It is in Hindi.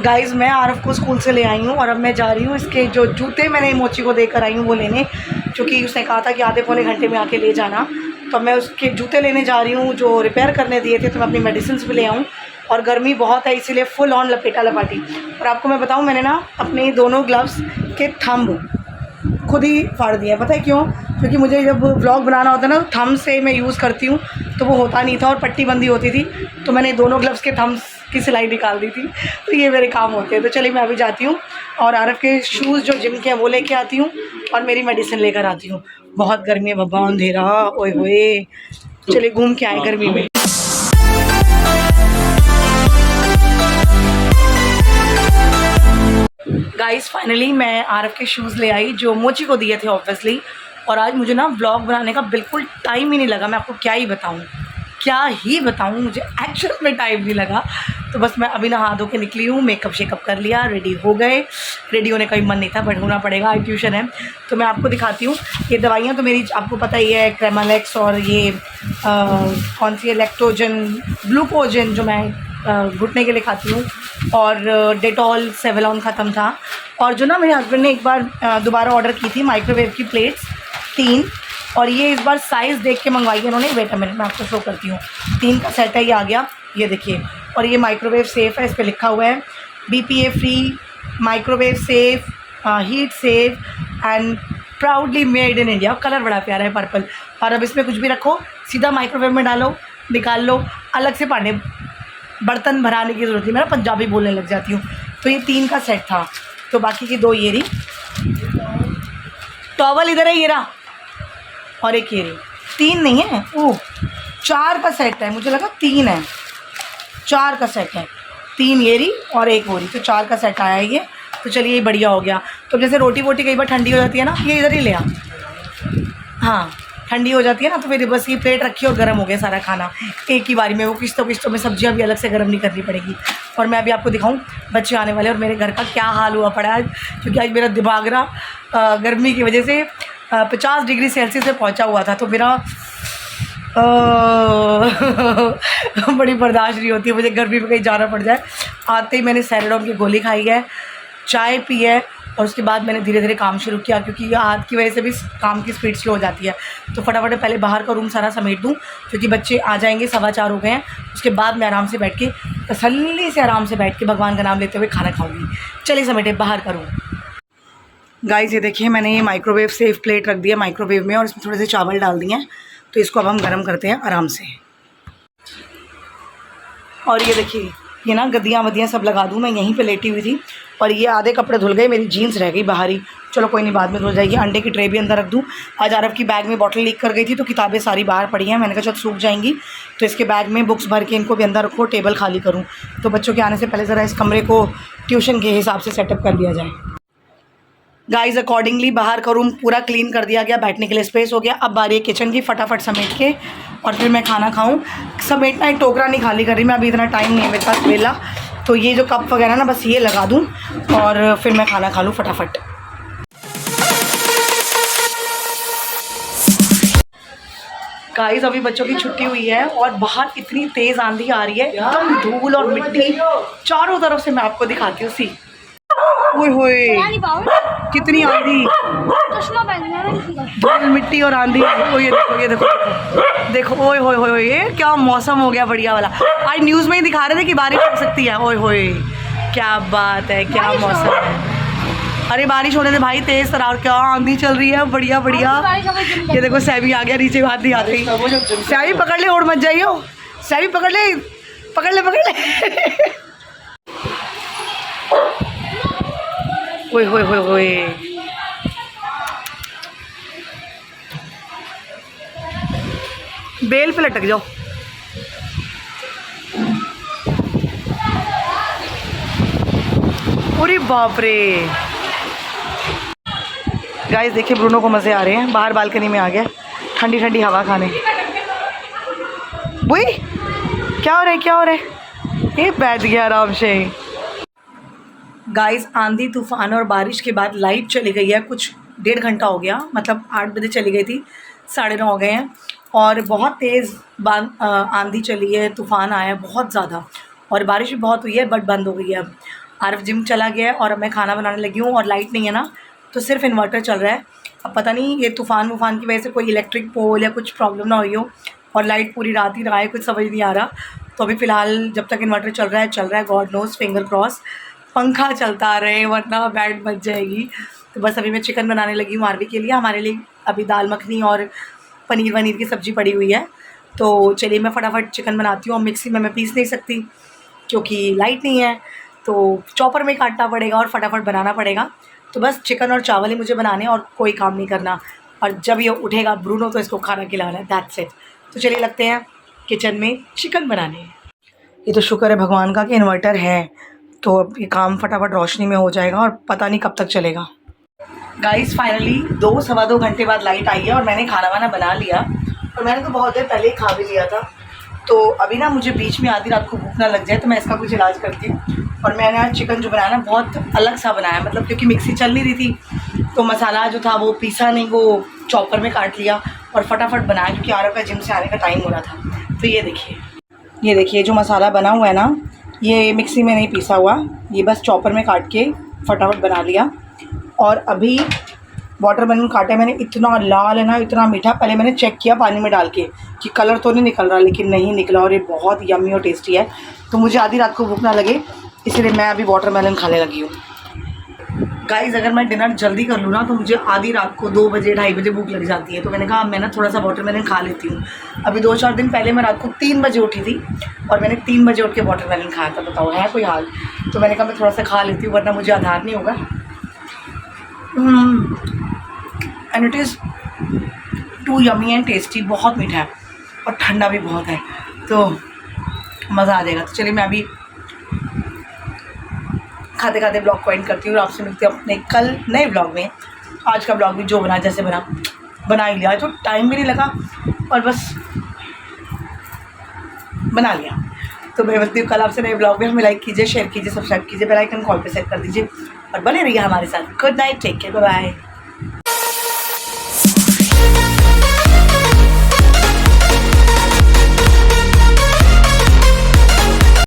गाइस मैं आरफ को स्कूल से ले आई हूँ और अब मैं जा रही हूँ इसके जो जूते मैंने मोची को देकर आई हूँ वो लेने, क्योंकि उसने कहा था कि आधे पौने घंटे में आके ले जाना। तो मैं उसके जूते लेने जा रही हूँ जो रिपेयर करने दिए थे, तो मैं अपनी मेडिसिन भी ले आऊँ। और गर्मी बहुत है इसीलिए फुल ऑन लपेटा लपाटी। और आपको मैं बताऊँ, मैंने ना अपने दोनों ग्लव्स के थंब खुद ही फाड़ दिया। पता है क्यों? क्योंकि मुझे जब व्लॉग बनाना होता है ना, तो थंब से मैं यूज़ करती हूँ, तो वो होता नहीं था और पट्टी बंदी होती थी, तो मैंने दोनों ग्लव्स के थंब्स की सिलाई निकाल दी थी। तो ये मेरे काम होते हैं। तो चलिए मैं अभी जाती हूँ और आरफ के शूज़ जो जिम के हैं वो लेके आती हूँ और मेरी मेडिसिन लेकर आती हूँ। बहुत गर्मी है बाबा, अंधेरा, ओए होए। चलिए घूम के आए गर्मी में। गाइस फाइनली मैं आरफ के शूज़ ले आई जो मोची को दिए थे ऑब्वियसली। और आज मुझे ना व्लॉग बनाने का बिल्कुल टाइम ही नहीं लगा। मैं आपको क्या ही बताऊं, मुझे एक्चुअल में टाइम नहीं लगा। तो बस मैं अभी नहा धो के निकली हूँ, मेकअप शेकअप कर लिया, रेडी हो गए। रेडी होने का भी मन नहीं था बट होना पड़ेगा, आज ट्यूशन है। तो मैं आपको दिखाती हूँ ये दवाइयाँ। तो मेरी आपको पता ही है, क्रेमालेक्स और ये कौन सी है, लैक्टोजन, ग्लूकोजन जो मैं घुटने के लिए खाती हूँ, और डेटॉल, सेवलॉन ख़त्म था। और जो ना मेरे हस्बैंड ने एक बार दोबारा ऑर्डर की थी माइक्रोवेव की प्लेट्स 3, और ये इस बार साइज़ देख के मंगवाई है उन्होंने। वेट अ मिनट, मैं आपको शो करती हूँ। 3 का सेट है, ये आ गया, ये देखिए। और ये माइक्रोवेव सेफ़ है, इस पर लिखा हुआ है BPA free, microwave safe, heat safe and proudly made in India. Colour बड़ा प्यारा है, पर्पल। और अब इसमें कुछ भी रखो, सीधा माइक्रोवेव में डालो, निकाल लो, अलग से पानी बर्तन भराने की ज़रूरत नहीं। मैं ना पंजाबी बोलने लग जाती हूँ। तो ये 3 का सेट था, तो बाकी की 2 ये रही। टॉवल इधर है, ये रहा, और एक ये रही। 3 नहीं है, ओह 4 का सेट है, मुझे लगा 3 है। 4 का सेट है, 3 ये रही और एक वो रही, तो 4 का सेट आया है ये। तो चलिए ये बढ़िया हो गया। तो जैसे रोटी वोटी कई बार ठंडी हो जाती है ना, ये इधर ही ले आ, हाँ ठंडी हो जाती है ना, तो फिर बस ये प्लेट रखी और गर्म हो गया सारा खाना एक ही बारी में। वो किस्तों में सब्जियां भी अलग से गर्म नहीं करनी पड़ेगी। और मैं अभी आपको दिखाऊं बच्चे आने वाले और मेरे घर का क्या हाल हुआ पड़ा है आज, क्योंकि आज मेरा दिमाग ना गर्मी की वजह से 50 डिग्री सेल्सियस से पहुंचा हुआ था। तो मेरा बड़ी बर्दाश्त नहीं होती है मुझे, गर्मी में कहीं जाना पड़ जाए। आते ही मैंने सैराडोन की गोली खाई है, चाय पी है, और उसके बाद मैंने धीरे धीरे काम शुरू किया, क्योंकि हाथ की वजह से भी काम की स्पीड स्लो हो जाती है। तो फटाफट पहले बाहर का रूम सारा समेट दूँ, क्योंकि बच्चे आ जाएंगे, 4:15 हो गए हैं। उसके बाद मैं आराम से बैठ के, तसल्ली से आराम से बैठ के भगवान का नाम लेते हुए खाना खाऊंगी। चलिए समेटे बाहर का रूम। गाइस ये देखिए, मैंने ये माइक्रोवेव सेफ प्लेट रख दिया माइक्रोवेव में, और इसमें थोड़े से चावल डाल दिए हैं। तो इसको अब हम गर्म करते हैं आराम से। और ये देखिए, ये ना गद्दियाँ वद्दियाँ सब लगा दूँ। मैं यहीं पे लेटी हुई थी और ये आधे कपड़े धुल गए, मेरी जीन्स रह गई बाहर ही। चलो कोई नहीं, बाद में धुल जाएगी। अंडे की ट्रे भी अंदर रख दूँ। आज आरफ की बैग में बॉटल लीक कर गई थी, तो किताबें सारी बाहर पड़ी हैं। मैंने कहा चल सूख जाएंगी, तो इसके बैग में बुक्स भर के इनको भी अंदर रखो, टेबल खाली करूँ। तो बच्चों के आने से पहले ज़रा इस कमरे को ट्यूशन के हिसाब से सेटअप कर लिया जाए। गाइस अकॉर्डिंगली बाहर का रूम पूरा क्लीन कर दिया गया, बैठने के लिए स्पेस हो गया। अब बारी है किचन की, फटाफट समेट के और फिर मैं खाना खाऊं। समेटना, एक टोकरा नहीं खाली कर रही मैं, अभी इतना टाइम नहीं है मेरे पास वेला। तो ये जो कप वगैरह ना, बस ये लगा दूं और फिर मैं खाना खा लूँ फटाफट। गाइस अभी बच्चों की छुट्टी हुई है और बाहर इतनी तेज़ आंधी आ रही है, एकदम धूल और मिट्टी चारों तरफ से। मैं आपको दिखाती हूँ, सी ओए होए कितनी आंधी, धूल मिट्टी और आंधी। ओ ये देखो, ये देखो, देखो, ओए होए होए, ये क्या मौसम हो गया बढ़िया वाला। आज न्यूज़ में ही दिखा रहे थे कि बारिश हो सकती है। ओए होए क्या बात है, क्या मौसम है। अरे बारिश होने दे भाई, तेज तरह, और क्या आंधी चल रही है, बढ़िया बढ़िया। ये देखो सैवी आ गया, नीचे हाथ नहीं आती। सैवी पकड़ ले, उड़ मत जाइयो। सैवी पकड़ ले, पकड़ ले, पकड़ ले। ओए होए होए होए, बेल पे लटक जाओ। अरे बाप रे। गाइस देखिए, ब्रूनो को मज़े आ रहे हैं, बाहर बालकनी में आ गया ठंडी ठंडी हवा खाने। वही क्या हो रहा है, क्या हो रहा है, ये बैठ गया आराम से। गाइस आंधी तूफान और बारिश के बाद लाइट चली गई है, कुछ 1.5 घंटा हो गया, मतलब 8 बजे चली गई थी, 9:30 हो गए हैं। और बहुत तेज़ आंधी चली है, तूफ़ान आया है बहुत ज़्यादा, और बारिश भी बहुत हुई है, बट बंद हो गई है अब। आरफ जिम चला गया है और अब मैं खाना बनाने लगी हूँ और लाइट नहीं है ना, तो सिर्फ इन्वर्टर चल रहा है। अब पता नहीं ये तूफ़ान वूफ़ान की वजह से कोई इलेक्ट्रिक पोल या कुछ प्रॉब्लम ना हुई हो और लाइट पूरी रात ही रहा है, कुछ समझ नहीं आ रहा। तो अभी फ़िलहाल जब तक इन्वर्टर चल रहा है, गॉड नोज़, फिंगर क्रॉस पंखा चलता रहे वरना बैंड बज जाएगी। तो बस अभी मैं चिकन बनाने लगी हूँ आरवी के लिए। हमारे लिए अभी दाल मखनी और पनीर वनीर की सब्ज़ी पड़ी हुई है। तो चलिए मैं फटाफट चिकन बनाती हूँ। और मिक्सी में मैं पीस नहीं सकती क्योंकि लाइट नहीं है, तो चॉपर में काटना पड़ेगा और फटाफट बनाना पड़ेगा। तो बस चिकन और चावल ही मुझे बनाने और कोई काम नहीं करना। और जब ये उठेगा ब्रूनो तो इसको खाना खिलाना है, दैट्स इट। तो चलिए लगते हैं किचन में चिकन बनाने। ये तो शुक्र है भगवान का कि इन्वर्टर है, तो अब ये काम फटाफट रोशनी में हो जाएगा और पता नहीं कब तक चलेगा। गाइस फाइनली 2 सवा 2 घंटे बाद लाइट आई है और मैंने खाना वाना बना लिया और मैंने तो बहुत देर पहले ही खा भी लिया था। तो अभी ना मुझे बीच में आधी रात को भूख ना लग जाए तो मैं इसका कुछ इलाज करती हूँ। और मैंने आज चिकन जो बनाया ना बहुत अलग सा बनाया, मतलब क्योंकि मिक्सी चल नहीं रही थी तो मसाला जो था वो पीसा नहीं, वो चॉपर में काट लिया और फटाफट बनाया क्योंकि आरव का जिम से आने का टाइम हो रहा था। तो ये देखिए जो मसाला बना हुआ है ना, ये मिक्सी में नहीं पीसा हुआ, ये बस चॉपर में काट के फटाफट बना लिया। और अभी वाटरमेलन काटा मैंने, इतना लाल है ना, इतना मीठा। पहले मैंने चेक किया पानी में डाल के कि कलर तो नहीं निकल रहा, लेकिन नहीं निकला और ये बहुत यम्मी और टेस्टी है। तो मुझे आधी रात को भूख ना लगे इसलिए मैं अभी वाटरमेलन खाने लगी हूँ। गाइज़ अगर मैं डिनर जल्दी कर लूँ ना तो मुझे आधी रात को 2 बजे 2:30 बजे भूख लग जाती है। तो मैंने कहा मैं ना थोड़ा सा वाटरमेलन खा लेती हूँ। अभी 2-4 दिन पहले मैं रात को 3 बजे उठी थी और मैंने 3 बजे उठ के वाटरमेलन खाया था। बताओ है कोई हाल? तो मैंने कहा मैं थोड़ा सा खा लेती हूँ वरना मुझे आधार नहीं होगा। And it is too yummy and tasty, बहुत मीठा है और ठंडा भी बहुत है, तो मज़ा आ जाएगा। तो चलिए मैं अभी खाते खाते ब्लॉग को एंड करती हूँ और आपसे मिलती हूँ अपने कल नए ब्लॉग में। आज का ब्लॉग भी जो बना जैसे बना ही लिया, आज तो टाइम भी नहीं लगा और बस बना लिया। तो मैं मिलती हूँ कल आपसे नए ब्लॉग में। हमें लाइक कीजिए, शेयर कीजिए, सब्सक्राइब कीजिए, बेल आइकन कॉल पे सेट कर दीजिए और बने रहिए हमारे साथ। Good night, take care, bye bye.